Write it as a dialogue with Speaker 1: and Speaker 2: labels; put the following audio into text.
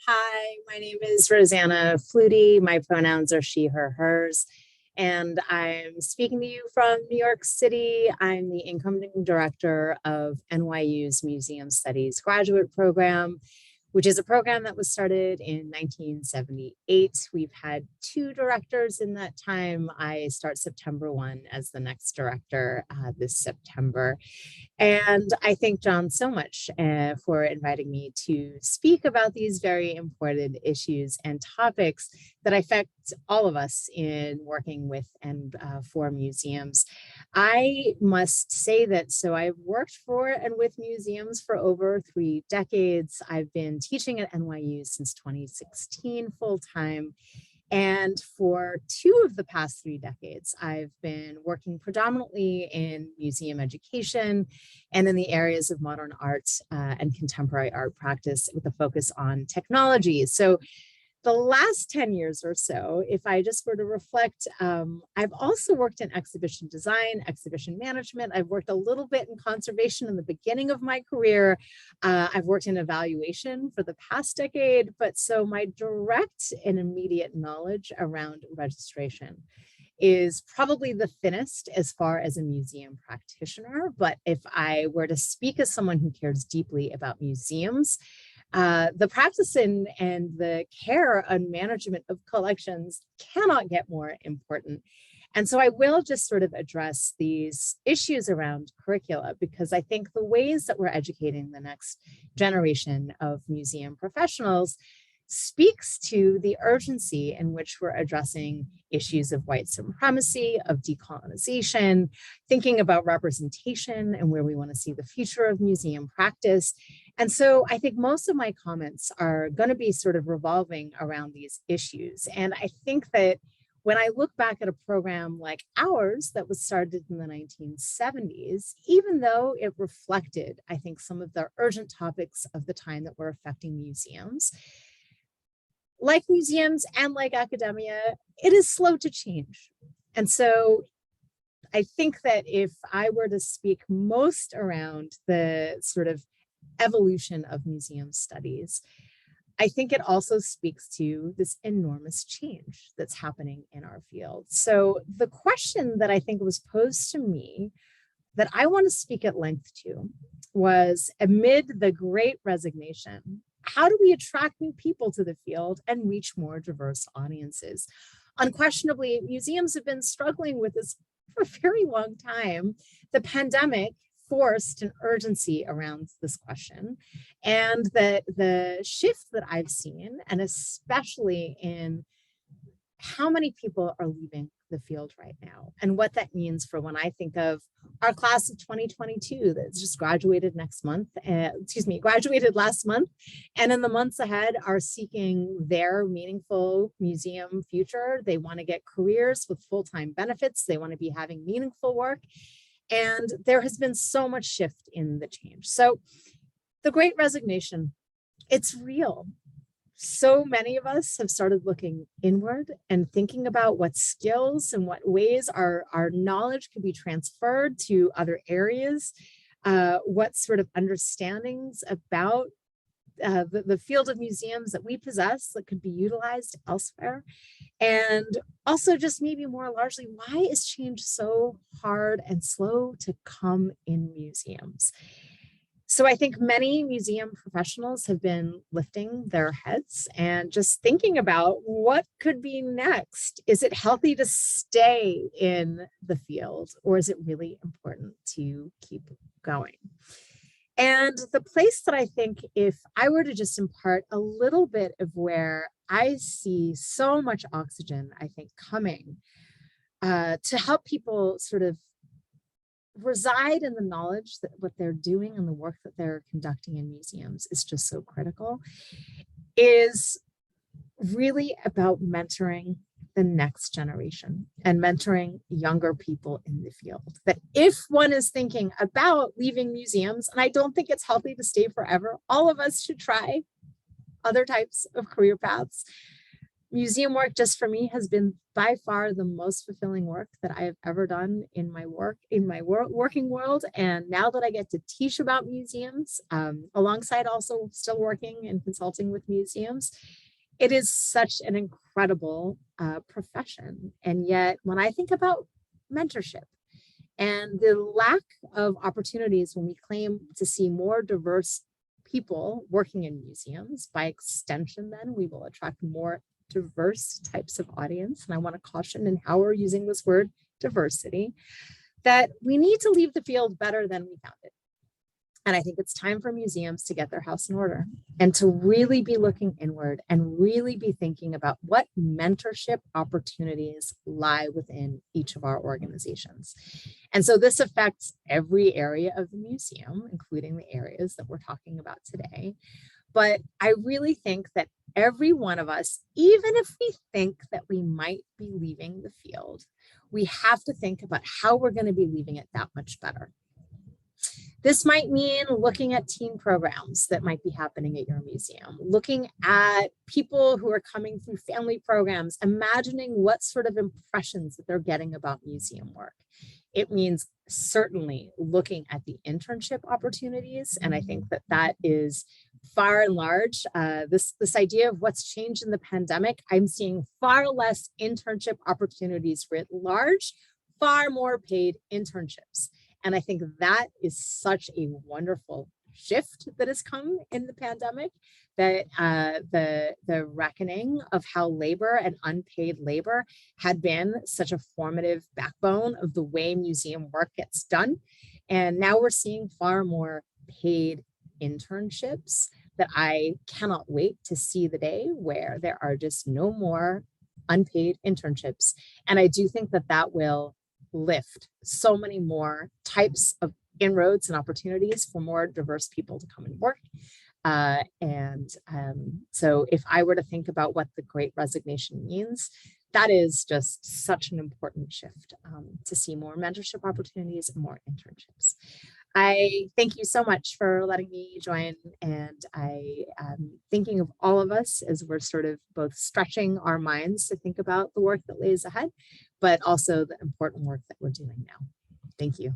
Speaker 1: Hi, my name is Rosanna Flouty. My pronouns are she, her, hers. And I'm speaking to you from New York City. I'm the incoming director of NYU's Museum Studies graduate program, which is a program that was started in 1978. We've had two directors in that time. I start September 1 as the next director this September. And I thank John so much for inviting me to speak about these very important issues and topics that affect all of us in working with and for museums. I must say that, so I've worked for and with museums for over 3 decades. I've been teaching at NYU since 2016 full time. And for 2 of the past 3 decades, I've been working predominantly in museum education and in the areas of modern art and contemporary art practice with a focus on technology. So the last 10 years or so, if I just were to reflect, I've also worked in exhibition design, exhibition management. I've worked a little bit in conservation in the beginning of my career. I've worked in evaluation for the past decade, but so my direct and immediate knowledge around registration is probably the thinnest as far as a museum practitioner. But if I were to speak as someone who cares deeply about museums, the practice and the care and management of collections cannot get more important. And so I will just sort of address these issues around curricula, because I think the ways that we're educating the next generation of museum professionals speaks to the urgency in which we're addressing issues of white supremacy, of decolonization, thinking about representation and where we want to see the future of museum practice. And so I think most of my comments are going to be sort of revolving around these issues. And I think that when I look back at a program like ours that was started in the 1970s, even though it reflected, I think, some of the urgent topics of the time that were affecting museums, like museums and like academia, it is slow to change. And so I think that if I were to speak most around the sort of evolution of museum studies, I think it also speaks to this enormous change that's happening in our field. So the question that I think was posed to me that I want to speak at length to was, amid the great resignation, how do we attract new people to the field and reach more diverse audiences? Unquestionably, museums have been struggling with this for a very long time. The pandemic forced an urgency around this question, and the shift that I've seen, and especially in how many people are leaving the field right now and what that means for when I think of our class of 2022 that's just graduated next month, graduated last month, and in the months ahead are seeking their meaningful museum future. They want to get careers with full-time benefits. They want to be having meaningful work. And there has been so much shift in the change. So the Great Resignation, it's real. So many of us have started looking inward and thinking about what skills and what ways our knowledge can be transferred to other areas, what sort of understandings about the field of museums that we possess that could be utilized elsewhere. And also just maybe more largely, why is change so hard and slow to come in museums? So I think many museum professionals have been lifting their heads and just thinking about what could be next. Is it healthy to stay in the field, or is it really important to keep going? And the place that I think, if I were to just impart a little bit of where I see so much oxygen, I think, coming to help people sort of reside in the knowledge that what they're doing and the work that they're conducting in museums is just so critical, is really about mentoring the next generation and mentoring younger people in the field. That if one is thinking about leaving museums, and I don't think it's healthy to stay forever, all of us should try other types of career paths. museum work just for me has been by far the most fulfilling work that I have ever done in my working world. And now that I get to teach about museums, alongside also still working and consulting with museums, it is such an incredible profession. And yet, when I think about mentorship and the lack of opportunities when we claim to see more diverse people working in museums, by extension, then we will attract more diverse types of audience. And I want to caution in how we're using this word diversity, that we need to leave the field better than we found it. And I think it's time for museums to get their house in order and to really be looking inward and really be thinking about what mentorship opportunities lie within each of our organizations. And so this affects every area of the museum, including the areas that we're talking about today. But I really think that every one of us, even if we think that we might be leaving the field, we have to think about how we're going to be leaving it that much better. This might mean looking at teen programs that might be happening at your museum, looking at people who are coming through family programs, imagining what sort of impressions that they're getting about museum work. It means certainly looking at the internship opportunities. And I think that that is far and large, this idea of what's changed in the pandemic. I'm seeing far less internship opportunities writ large, far more paid internships. And I think that is such a wonderful shift that has come in the pandemic, that the reckoning of how labor and unpaid labor had been such a formative backbone of the way museum work gets done. And now we're seeing far more paid internships that I cannot wait to see the day where there are just no more unpaid internships. And I do think that that will lift so many more types of inroads and opportunities for more diverse people to come and work. So if I were to think about what the Great Resignation means, that is just such an important shift, to see more mentorship opportunities and more internships. I thank you so much for letting me join, and I am thinking of all of us as we're sort of both stretching our minds to think about the work that lays ahead, but also the important work that we're doing now. Thank you.